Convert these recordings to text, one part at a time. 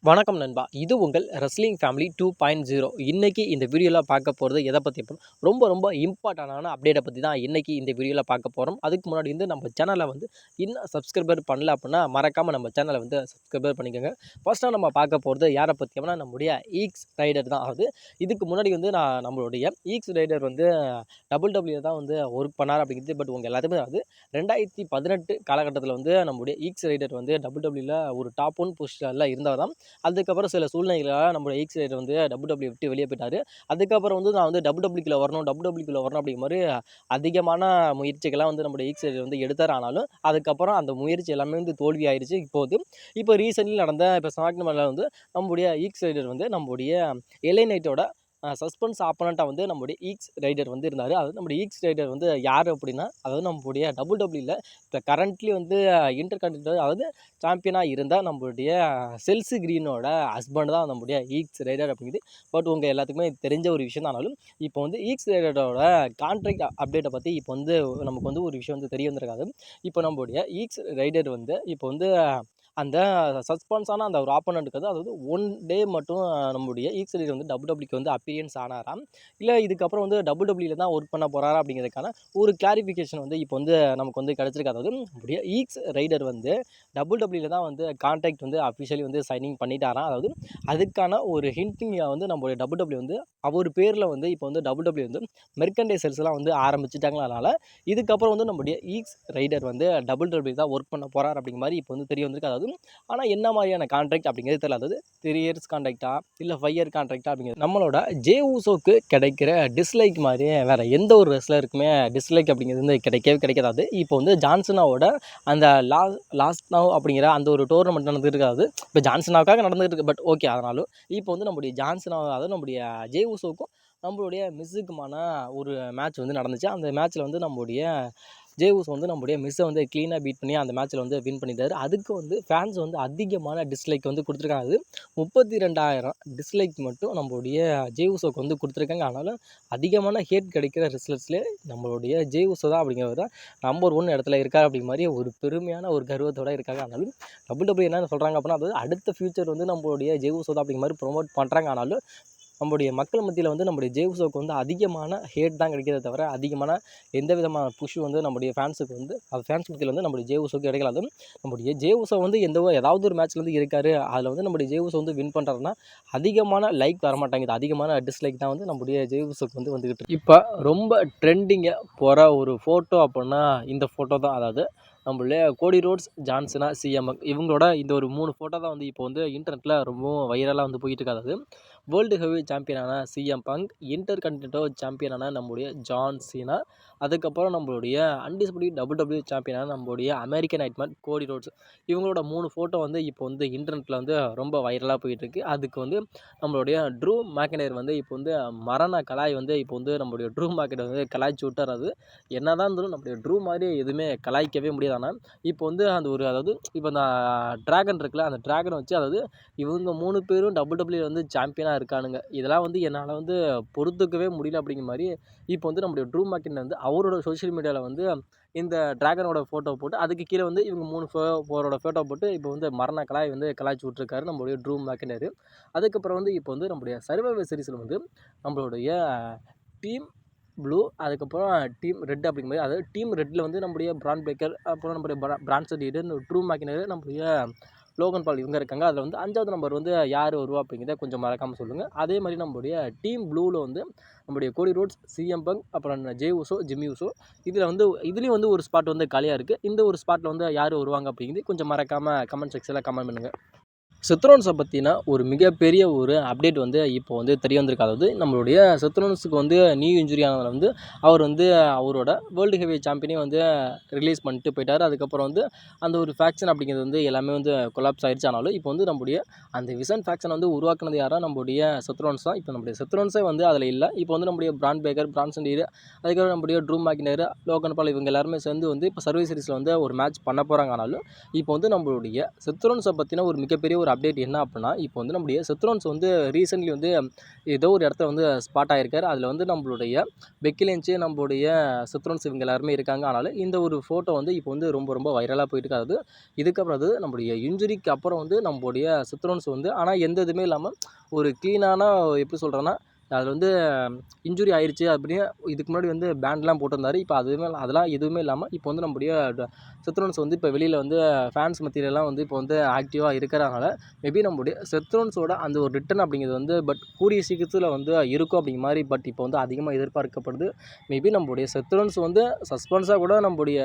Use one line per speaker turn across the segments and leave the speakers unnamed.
வணக்கம் நண்பா. இது உங்கள் ரெஸ்லிங் ஃபேமிலி 2.0. இன்னைக்கு இந்த வீடியோல பார்க்க போறது எத பத்தி அப்படின்னா, ரொம்ப இம்பார்ட்டன்டான அப்டேட்ட பத்தி தான் இன்னைக்கு இந்த வீடியோல பார்க்க போறோம். அதுக்கு முன்னாடி நம்ம சேனல இன்னும் சப்ஸ்கிரைபர் பண்ணல அப்படின்னா, மறக்காம நம்ம சேனல சப்ஸ்கிரைபர் பண்ணிக்கோங்க. ஃபர்ஸ்ட்டா நம்ம பார்க்க போறது யார பத்தி அப்படின்னா, நம்முடைய ஈக்ஸ் ரைடர் தான். அதாவது இதுக்கு முன்னாடி நான் நம்மளுடைய ஈக்ஸ் ரைடர் WWE தான் ஒர்க் பண்ணாரு அப்படிங்கிறது பட் உங்க எல்லாத்துக்குமே 2018 காலகட்டத்தில நம்முடைய ஈக்ஸ் ரைடர் WWEல ஒரு டாப் 1 பொசிஷன்ல இருந்தவர் தான். அதுக்கப்புறம் சில சூழ்நிலைகளால நம்மளோட ஈக்ஸ் ரைடர் WWE விட்டு வெளியே போயிட்டாரு. அதுக்கப்புறம் நான் WWEக்குள்ள வரணும் அப்படிங்கிற மாரி அதிகமான முயற்சிகள்லாம் நம்முடைய ஈக்ஸ் ரைடர் எடுத்தார். ஆனாலும் அதுக்கப்புறம் அந்த முயற்சி எல்லாமே தோல்வி ஆயிருச்சு. இப்போ ரீசென்ட்லி நடந்த ஸ்மாக்டவுன்ல நம்முடைய ஈக்ஸ் ரைடர் நம்முடைய எல்ஏ நைட்டோட சஸ்பென்ஸ் ஆப்பனண்ட்டா நம்முடைய ஈக்ஸ் ரைடர் இருந்தாரு. அதாவது நம்முடைய ஈக்ஸ் ரைடர் யாரு அப்படின்னா, அதாவது நம்முடைய WWEல இப்போ கரண்ட்லி இன்டர்கான்டினென்டல் அதாவது சாம்பியனா இருந்த நம்மளுடைய செல்சி கிரீனோட ஹஸ்பண்ட் தான் நம்முடைய ஈக்ஸ் ரைடர் அப்படிங்கிறது. பட் உங்க எல்லாத்துக்குமே தெரிஞ்ச ஒரு விஷயம் தான். ஆனாலும் இப்போ ஈக்ஸ் ரைடரோட கான்ட்ராக்ட் அப்டேட்டை பற்றி இப்போ நமக்கு ஒரு விஷயம் தெரிய வந்திருக்காது. இப்போ நம்முடைய ஈக்ஸ் ரைடர் இப்போ அந்த சஸ்பென்ஸான அந்த ஒரு ஆப்போனண்ட்டுக்கு அதாவது 1 டே மட்டும் நம்முடைய ஈக்ஸ் ரைடர் WWEக்கு அப்பியரன்ஸ் ஆனாராம். இல்லை இதுக்கப்புறம் WWEல தான் ஒர்க் பண்ண போகிறாரா அப்படிங்கிறதுக்கான ஒரு கிளாரிஃபிகேஷன் நமக்கு கிடச்சிருக்கு. அதாவது நம்முடைய ஈக்ஸ் ரைடர் WWEல தான் கான்ட்ராக்ட் அஃபிஷியலி சைனிங் பண்ணிட்டாராம். அதாவது அதுக்கான ஒரு ஹிண்டிங்காக நம்முடைய WWE அவர் பேரில் இப்போ WWE மெர்கண்டைசல்ஸ்லாம் ஆரம்பிச்சிட்டாங்களா. அதனால் இதுக்கப்புறம் நம்முடைய ஈக்ஸ் ரைடர் WWE தான் ஒர்க் பண்ண போகிறார் அப்படிங்கிற மாதிரி இப்போ தெரிய வந்திருக்கு. அதாவது ஆனால் என்ன மாதிரியான கான்ட்ராக்ட் அப்படிங்கிறது தெரியல. அதாவது 3 இயர்ஸ் கான்ட்ராக்டா இல்லை 5 இயர் கான்ட்ராக்டா அப்படிங்கிறது நம்மளோட ஜே ஊசோக்கு கிடைக்கிற டிஸ்லைக் மாதிரி வேறு எந்த ஒரு ரெஸ்லருக்குமே டிஸ்லைக் அப்படிங்கிறது கிடைக்கவே கிடைக்காது. இப்போ ஜான்சனாவோட அந்த லாஸ்ட் நவ் அப்படிங்கிற அந்த ஒரு டோர்னமெண்ட் நடந்துட்டு இருக்காது. இப்போ ஜான்சனாவுக்காக நடந்துகிட்டு இருக்கு. பட் ஓகே, அதனாலும் இப்போ நம்முடைய ஜான்சனாவை அதாவது நம்முடைய ஜே ஊசோக்கும் நம்மளுடைய மிஸ்ஸுக்குமான ஒரு மேட்ச் நடந்துச்சு. அந்த மேட்ச்சில் நம்முடைய ஜே ஊசோ நம்முடைய மிஸ்ஸை க்ளீனாக பீட் பண்ணி அந்த மேட்ச்சில் வின் பண்ணிட்டாரு. அதுக்கு ஃபேன்ஸ் அதிகமான டிஸ்லைக் கொடுத்துருக்காங்க. அது 32,000 டிஸ்லைக் மட்டும் நம்மளுடைய ஜே ஊசோக்கு கொடுத்துருக்காங்க. ஆனாலும் அதிகமான ஹேட் கிடைக்கிற ரெஸ்லர்ஸ்லேயே நம்மளுடைய ஜே ஊசோ தான் அப்படிங்கிறவர் தான் நம்பர் 1 இடத்துல இருக்கார் அப்படிங்கிற மாதிரி ஒரு பெருமையான ஒரு கர்வத்தோடு இருக்காங்க. ஆனாலும் WWE என்ன சொல்கிறாங்க அப்படின்னா, அதாவது அடுத்த ஃபியூச்சர் நம்மளுடைய ஜே ஊசோ தான் அப்படிங்கிற மாதிரி ப்ரொமோட் பண்ணுறாங்க. ஆனாலும் நம்முடைய மக்கள் மத்தியில் நம்முடைய ஜே ஊசோக்கு அதிகமான ஹேட் தான் கிடைக்கிறத தவிர அதிகமான எந்த விதமான புஷ் நம்முடைய ஃபேன்ஸுக்கு அது ஃபேன்ஸ் மத்தியில் நம்முடைய ஜே ஊசோக்கு கிடைக்கல. நம்முடைய ஜே ஊசோ ஏதாவது ஒரு மேட்ச்சில் இருக்காரு, அதில் நம்முடைய ஜே ஊசோ வின் பண்ணுறாருன்னா அதிகமான லைக் வரமாட்டாங்க. அதிகமான டிஸ்லைக் தான் நம்முடைய ஜே ஊசோக்கு வந்துக்கிட்டு இருக்கு. இப்போ ரொம்ப ட்ரெண்டிங்காக போகிற ஒரு ஃபோட்டோ அப்படின்னா இந்த ஃபோட்டோ தான். அதாவது நம்மளுடைய கோடி ரோட்ஸ், ஜான்சனா, சிஎம் இவங்களோட இந்த ஒரு 3 ஃபோட்டோ தான் இப்போ இன்டர்நெட்டில் ரொம்பவும் வைரலாக போயிட்டு இருக்காது. அதாவது வேர்ல்டு ஹெவி சாம்பியனான சிஎம் பங்க், இன்டர்கான்டினென்டல் சாம்பியனான நம்முடைய ஜான் சீனா, அதுக்கப்புறம் நம்மளுடைய அன்டிஸ்பியூட்டட் WWE சாம்பியனான நம்மளுடைய அமெரிக்கன் நைட்மேன் கோடி ரோட்ஸ், இவங்களோட 3 ஃபோட்டோ இப்போ இன்டர்நெட்டில் ரொம்ப வைரலாக போயிட்டுருக்கு. அதுக்கு நம்மளுடைய ட்ரூ மேக்கனையர் இப்போ மரண கலாய் இப்போ நம்மளுடைய ட்ரூ மேக்கனையர் கலாய்ச்சி விட்டார். அது என்ன தான் இருந்தாலும் நம்மளுடைய ட்ரூ மாதிரி எதுவுமே கலாய்க்கவே முடியாது. ஆனால் இப்போ அந்த ஒரு அதாவது இப்போ அந்த ட்ராகன் இருக்குல்ல, அந்த ட்ராகனை வச்சு அதாவது இவங்க 3 பேரும் WWE சாம்பியனாக இருக்கானுங்க. இதெல்லாம் என்னால் பொறுத்துக்கவே முடியல அப்படிங்கிற மாதிரி இப்போ நம்முடைய ட்ரூ மேக்கனையர் அவரோட சோஷியல் மீடியாவில் இந்த ட்ராகனோட ஃபோட்டோ போட்டு அதுக்கு கீழே இவங்க 3 பேரோட ஃபோட்டோ போட்டு இப்போ மரண கலாய் கலாய்ச்சி விட்ருக்காரு நம்மளுடைய ட்ரூ மேக்கனையர். அதுக்கப்புறம் இப்போ நம்முடைய சர்வைவர் சீரிஸில் நம்மளுடைய டீம் ப்ளூ, அதுக்கப்புறம் டீம் ரெட் அப்படிங்கிற மாதிரி, அதாவது டீம் ரெட்டில் நம்முடைய பிரான் பிரேக்கர், அப்புறம் நம்முடைய பிரான்சன் ரீடு, ட்ரூ மேக்கனையர், நம்முடைய லோகன் பால் இவங்க இருக்காங்க. அதில் 5வது நம்பர் யார் வருவா அப்படிங்கிறத கொஞ்சம் மறக்காமல் சொல்லுங்கள். அதே மாதிரி நம்முடைய டீம் ப்ளூவில் நம்முடைய கோடி ரோட்ஸ், சிஎம் பங்க், அப்புறம் ஜே ஊசோ, ஜிம்மி ஊசோ, இதில் இதுலேயும் ஒரு ஸ்பாட் காலியாக இருக்குது. இந்த ஒரு ஸ்பாட்டில் யார் வருவாங்க அப்படிங்கிறது கொஞ்சம் மறக்காமல் கமெண்ட் செக்ஷனில் கமெண்ட் பண்ணுங்கள். செத்ரோன்ஸை பற்றின ஒரு மிகப்பெரிய ஒரு அப்டேட் இப்போ தெரிய வந்திருக்கு. அதாவது நம்மளுடைய செத்ரோன்ஸுக்கு நியூ இன்ஜுரி ஆனதில் அவர் அவரோட வேர்ல்டு ஹெவி சாம்பியனே ரிலீஸ் பண்ணிட்டு போயிட்டார். அதுக்கப்புறம் அந்த ஒரு ஃபேக்ஷன் அப்படிங்கிறது எல்லாமே கொலாப்ஸ் ஆயிடுச்சு. ஆனாலும் இப்போ நம்முடைய அந்த விசன் ஃபேக்ஷனை உருவாக்குனது யாரா, நம்முடைய செத்ரோன்ஸ் தான். இப்போ நம்முடைய செத்ரோன்ஸே அதில் இல்லை. இப்போ நம்முடைய பிரான் பேக்கர், பிரான்சன் ரீடு, அதுக்கப்புறம் நம்முடைய ட்ரூ மேக்கனையர், லோகன் பால் இவங்க எல்லாருமே சேர்ந்து இப்போ சர்வீஸ் சீரிஸில் ஒரு மேட்ச் பண்ண போகிறாங்க. ஆனாலும் இப்போ நம்மளுடைய செத்ரோன்ஸை பற்றின ஒரு மிகப்பெரிய ஒரு அப்டேட் என்ன அப்படின்னா, இப்போ வந்து நம்முடைய செத்ரோன்ஸ் வந்து ரீசென்ட்லி வந்து ஏதோ ஒரு இடத்துல வந்து ஸ்பாட் ஆகியிருக்காரு. அதில் வந்து நம்மளுடைய பெக்கி லிஞ்ச், நம்மளுடைய செத்ரோன்ஸ் இவங்க எல்லாருமே இருக்காங்க. ஆனாலும் இந்த ஒரு ஃபோட்டோ வந்து இப்போ வந்து ரொம்ப ரொம்ப வைரலாக போயிட்டு இருக்கு. அதாவது இதுக்கப்புறம் அது நம்முடைய இன்ஜுரிக்கு அப்புறம் வந்து நம்மளுடைய செத்ரோன்ஸ் வந்து ஆனால் எந்த இதுவுமே இல்லாமல் ஒரு க்ளீனான எப்படி சொல்கிறேன்னா, அதில் வந்து இன்ஜுரி ஆயிடுச்சு அப்படின்னு இதுக்கு முன்னாடி வந்து பேண்ட்லாம் போட்டிருந்தாரு. இப்போ அதெல்லாம் எதுவுமே இல்லாமல் இப்போ வந்து நம்முடைய செத்ரோன்ஸ் வந்து இப்போ வெளியில் வந்து ஃபேன்ஸ் மத்தியிலலாம் வந்து இப்போ வந்து ஆக்டிவாக இருக்கிறனால மேபி நம்முடைய செத்ரோன்ஸோட அந்த ஒரு ரிட்டர்ன் அப்படிங்கிறது வந்து கூடிய சீக்கிரத்தில் வந்து இருக்கும் அப்படிங்கிற மாதிரி இப்போ வந்து அதிகமாக எதிர்பார்க்கப்படுது. மேபி நம்முடைய செத்ரோன்ஸ் வந்து சஸ்பென்ஸாக கூட நம்முடைய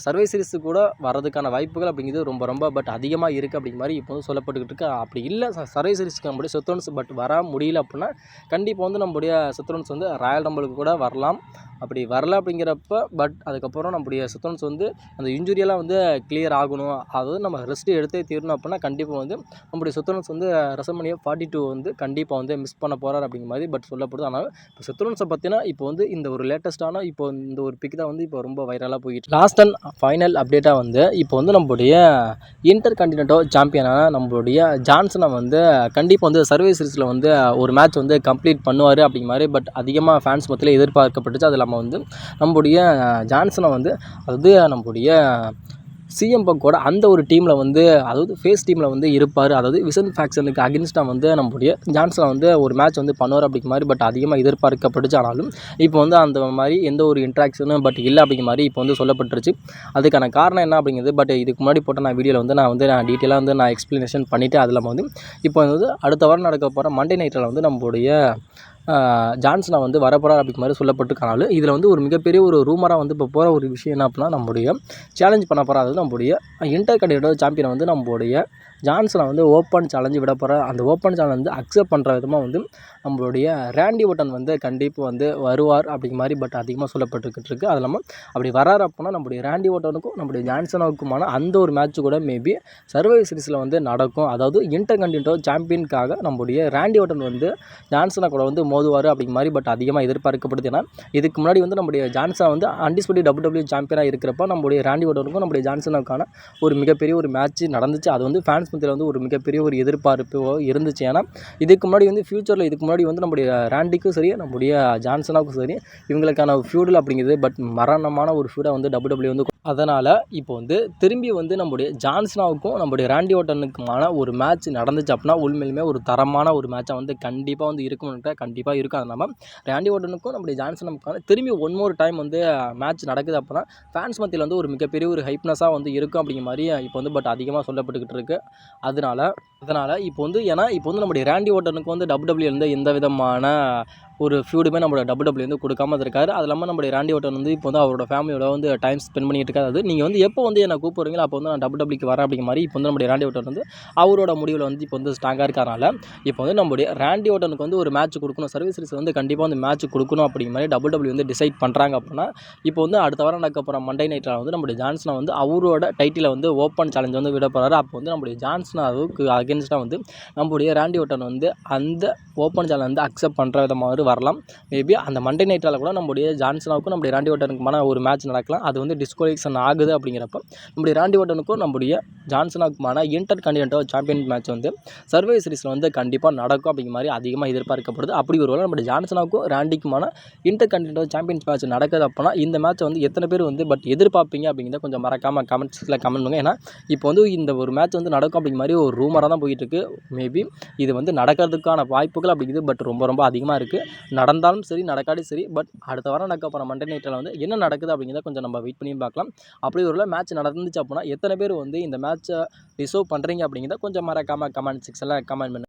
சர்வே சீரிஸுக்கு கூட வரதுக்கான வாய்ப்புகள் அப்படிங்கிறது ரொம்ப ரொம்ப அதிகமாக இருக்குது அப்படிங்கிற மாதிரி இப்போ வந்து சொல்லப்பட்டுக்கிட்டு இருக்கு. அப்படி இல்லை சர்வே சீரிஸ்க்கு நம்முடைய செத்ரோன்ஸ் வர முடியல அப்படின்னா கண்டிப்பாக வந்து நம்முடைய செத்ரோன்ஸ் வந்து ராயல் ரம்பிளுக்கு கூட வரலாம். அப்படி வரல அப்படிங்கிறப்ப அதுக்கப்புறம் நம்முடைய செத்ரோன்ஸ் வந்து அந்த இன்ஜுரியெல்லாம் வந்து கிளியர் ஆகணும், அதாவது நம்ம ரெஸ்ட் எடுத்தே தீரணும் அப்படின்னா கண்டிப்பாக வந்து நம்முடைய செத்ரோன்ஸ் வந்து ரெசல்மனியா 42 வந்து கண்டிப்பாக வந்து மிஸ் பண்ண போகிறார் அப்படிங்கிற மாதிரி சொல்லப்படுது. ஆனால் இப்போ செத்ரோன்ஸை பற்றினா இப்போ வந்து இந்த ஒரு லேட்டஸ்ட்டான இப்போ இந்த ஒரு பிக் தான் வந்து இப்போ ரொம்ப வைரலாக போயிட்டு லாஸ்ட் அண்ட் ஃபைனல் அப்டேட்டாக வந்து இப்போ வந்து நம்முடைய இன்டர் கான்டினென்டல் சாம்பியனான நம்மளுடைய ஜான்சனை வந்து கண்டிப்பாக வந்து சர்வே சீரிஸில் வந்து ஒரு மேட்ச் வந்து கம்ப்ளீட் பண்ணுவார் அப்படிங்கிற மாதிரி அதிகமாக ஃபேன்ஸ் மத்தியில் எதிர்பார்க்கப்பட்டுச்சு. அது இல்லாமல் வந்து நம்முடைய ஜான்சனை வந்து அதாவது நம்முடைய சிஎம் பங்கோட அந்த ஒரு டீமில் வந்து அதாவது ஃபேஸ் டீமில் வந்து இருப்பார். அதாவது விசன் ஃபேக்ஷனுக்கு அகென்ஸ்டாக வந்து நம்முடைய ஜான்சனை வந்து ஒரு மேட்ச் வந்து பண்ணுவார் அப்படிங்கிற மாதிரி அதிகமாக எதிர்பார்க்கப்பட்டுச்சு. ஆனாலும் இப்போ வந்து அந்த மாதிரி எந்த ஒரு இன்ட்ராக்ஷனும் இல்லை அப்படிங்கிற மாதிரி இப்போ வந்து சொல்லப்பட்டுருச்சு. அதுக்கான காரணம் என்ன அப்படிங்கிறது இதுக்கு முன்னாடி போட்ட நான் வீடியோவில் வந்து நான் டீட்டெயிலாக வந்து நான் எக்ஸ்ப்ளனேஷன் பண்ணிவிட்டு அதில் வந்து இப்போ வந்து அடுத்த வாரம் நடக்க போகிற மண்டே நைட்டில் வந்து நம்மளுடைய ஜான்சனை வந்து வரப்போகிறார் அப்படிங்கிற மாதிரி சொல்லப்பட்டிருக்கனால இதில் வந்து ஒரு மிகப்பெரிய ஒரு ரூமராக வந்து இப்போ போகிற ஒரு விஷயம் என்ன அப்படின்னா நம்முடைய சேலஞ்ச் பண்ண போகிற அதாவது நம்முடைய இன்டர் கான்டினென்டல் சாம்பியனை வந்து நம்மளுடைய ஜான்சனை வந்து ஓப்பன் சேலஞ்சு விட போகிற அந்த ஓப்பன் சேலஞ்ச் வந்து அக்செப்ட் பண்ணுற விதமாக வந்து நம்மளுடைய ரேண்டி ஓட்டன் வந்து கண்டிப்பாக வந்து வருவார் அப்படிங்கிற மாதிரி அதிகமாக சொல்லப்பட்டுக்கிட்டு இருக்குது. அது இல்லாமல் அப்படி வராரு அப்படின்னா நம்முடைய ரேண்டி ஓட்டனுக்கும் நம்முடைய ஜான்சனுக்குமான அந்த ஒரு மேட்ச்சு கூட மேபி சர்வை சீரிஸில் வந்து நடக்கும். அதாவது இன்டர் கான்டினென்டல் சாம்பியனுக்காக நம்முடைய ரேண்டி ஓட்டன் வந்து ஜான்சனை கூட வந்து மோதுவார் அப்படிங்கிற மாதிரி அதிகமாக எதிர்பார்க்கப்படுது. ஏன்னா இதுக்கு முன்னாடி வந்து நம்முடைய ஜான்சன் வந்து அன்டிஸ்பியூட்டட் WWE சாம்பியனாக இருக்கிறப்ப நம்முடைய ரேண்டி ஓட்டனுக்கும் நம்முடைய ஜான்சனுக்கான ஒரு மிகப்பெரிய ஒரு மேட்ச் நடந்துச்சு. அது வந்து ஃபேன்ஸ் மத்தியில் வந்து ஒரு மிகப்பெரிய ஒரு எதிர்பார்ப்பு இருந்துச்சு. ஏன்னா இதுக்கு முன்னாடி வந்து ஃபியூச்சரில் இதுக்கு முன்னாடி வந்து நம்முடைய ரேண்டிக்கும் சரி நம்முடைய ஜான்சனாவுக்கும் சரி இவங்களுக்கான ஃபியூடில் அப்படிங்கிறது மரணமான ஒரு ஃபியூடாக வந்து WWE வந்து அதனால் இப்போ வந்து திரும்பி வந்து நம்முடைய ஜான்சனாவுக்கும் நம்முடைய ரேண்டி ஓட்டனுக்குமான ஒரு மேட்ச் நடந்துச்சு அப்படின்னா உண்மையிலுமே ஒரு தரமான ஒரு மேட்சாக வந்து கண்டிப்பாக வந்து இருக்கும்ன்ற கண்டிப்பாக இருக்கும். அது இல்லாமல் ரேண்டி ஓட்டனுக்கும் நம்முடைய ஜான்சனுக்கான திரும்பி ஒன் மோர் டைம் வந்து மேட்ச் நடக்குது அப்படின்னா ஃபேன்ஸ் மத்தியில் வந்து ஒரு மிகப்பெரிய ஒரு ஹைப்னஸாக வந்து இருக்கும் அப்படிங்கிற மாதிரி இப்போ வந்து அதிகமாக சொல்லப்பட்டுக்கிட்டு இருக்குது. அதனால் இப்போ வந்து ஏன்னா இப்போ வந்து நம்முடைய ரேண்டி ஓட்டனுக்கு வந்து WWE வந்து எந்த விதமான ஒரு ஃபியூடுமே நம்மளோட WWE வந்து கொடுக்காம இருக்காரு. அது இல்லாமல் நம்முடைய ரேண்டி ஓட்டன் வந்து இப்போ வந்து அவரோட ஃபேமிலியோட வந்து டைம் ஸ்பெண்ட் பண்ணிட்டு இருக்காரு. அது நீங்கள் வந்து எப்போ வந்து என்னை கூப்பிடுறீங்களோ அப்போ வந்து நான் WWEக்கு வரேன் அப்படிங்கிற மாதிரி இப்போ வந்து நம்முடைய ரேண்டி ஓட்டன் வந்து அவரோட முடிவில் வந்து இப்போ வந்து ஸ்ட்ராங்காக இருக்கறனால இப்போ வந்து நம்முடைய ரேண்டி ஓட்டனுக்கு வந்து ஒரு மேட்ச் கொடுக்கணும், சர்வீஸ் சீரிஸ் வந்து கண்டிப்பாக வந்து மேட்ச் கொடுக்கணும் அப்படிங்கிற மாதிரி WWE வந்து டிசைட் பண்ணுறாங்க. அப்படின்னா இப்போ வந்து அடுத்த வாரம் நடக்க போகிற மண்டே நைட்டில் வந்து நம்முடைய ஜான்சனை வந்து அவரோட டைட்டிலை வந்து ஓப்பன் சேலஞ்ச் வந்து விட போகிறாரு. அப்போ வந்து நம்முடைய ஜான்சனாவுக்கு அகேன்ஸ்டாக வந்து நம்முடைய ரேண்டி ஓட்டன் வந்து அந்த ஓப்பன் சேலஞ்ச் வந்து அக்செப்ட் பண்ணுற விதமாக வரலாம். மேபி அந்த மண்டே நைட்டால் கூட நம்முடைய ஜான்சனாவுக்கும் நம்முடைய ரேண்டி ஓட்டனுக்குமான ஒரு மேட்ச் நடக்கலாம். அது வந்து டிஸ்குவாலிஃபிகேஷன் ஆகுது அப்படிங்கிறப்ப நம்முடைய ரேண்டி ஓட்டனுக்கும் நம்முடைய ஜான்சனாவுக்குமான இன்டர் கான்டினென்டல் சாம்பியன் மேட்ச் வந்து சர்வே சீரிஸில் வந்து கண்டிப்பாக நடக்கும் அப்படிங்கிற மாதிரி அதிகமாக எதிர்பார்க்கப்படுது. அப்படி ஒரு வேளை நம்முடைய ஜான்சனாவுக்கும் ரேண்டிக்குமான இன்டர் கான்டினென்டல் சாம்பியன்ஸ் மேட்ச் நடக்குது அப்படின்னா இந்த மேட்ச்சை வந்து எத்தனை பேர் வந்து எதிர்பார்ப்பீங்க அப்படிங்கிறத கொஞ்சம் மறக்காமல் கமெண்ட்ஸில் கமெண்ட் பண்ணுங்க. ஏன்னா இப்போ வந்து இந்த ஒரு மேட்ச் வந்து நடக்கும் அப்படிங்கிற மாதிரி ஒரு ரூமராக தான் போயிட்டு இருக்கு. மேபி இது வந்து நடக்கிறதுக்கான வாய்ப்புகள் அப்படிங்கிறது ரொம்ப அதிகமாக இருக்குது. நடந்தாலும் சரி நடக்காடும் சரி அடுத்த வாரம் நடக்க போகிற மண்டே நைட்டில் வந்து என்ன நடக்குது அப்படிங்கிறத கொஞ்சம் நம்ம வெயிட் பண்ணி பார்க்கலாம். அப்படி ஒரு மேட்ச் நடந்துச்சு அப்படின்னா எத்தனை பேர் வந்து இந்த மேட்ச்சை ரிசர்வ் பண்ணுறீங்க அப்படிங்கிறத கொஞ்சம் மறக்காமல் கமெண்ட் செக்ஷனில் கமெண்ட் பண்ணுங்கள்.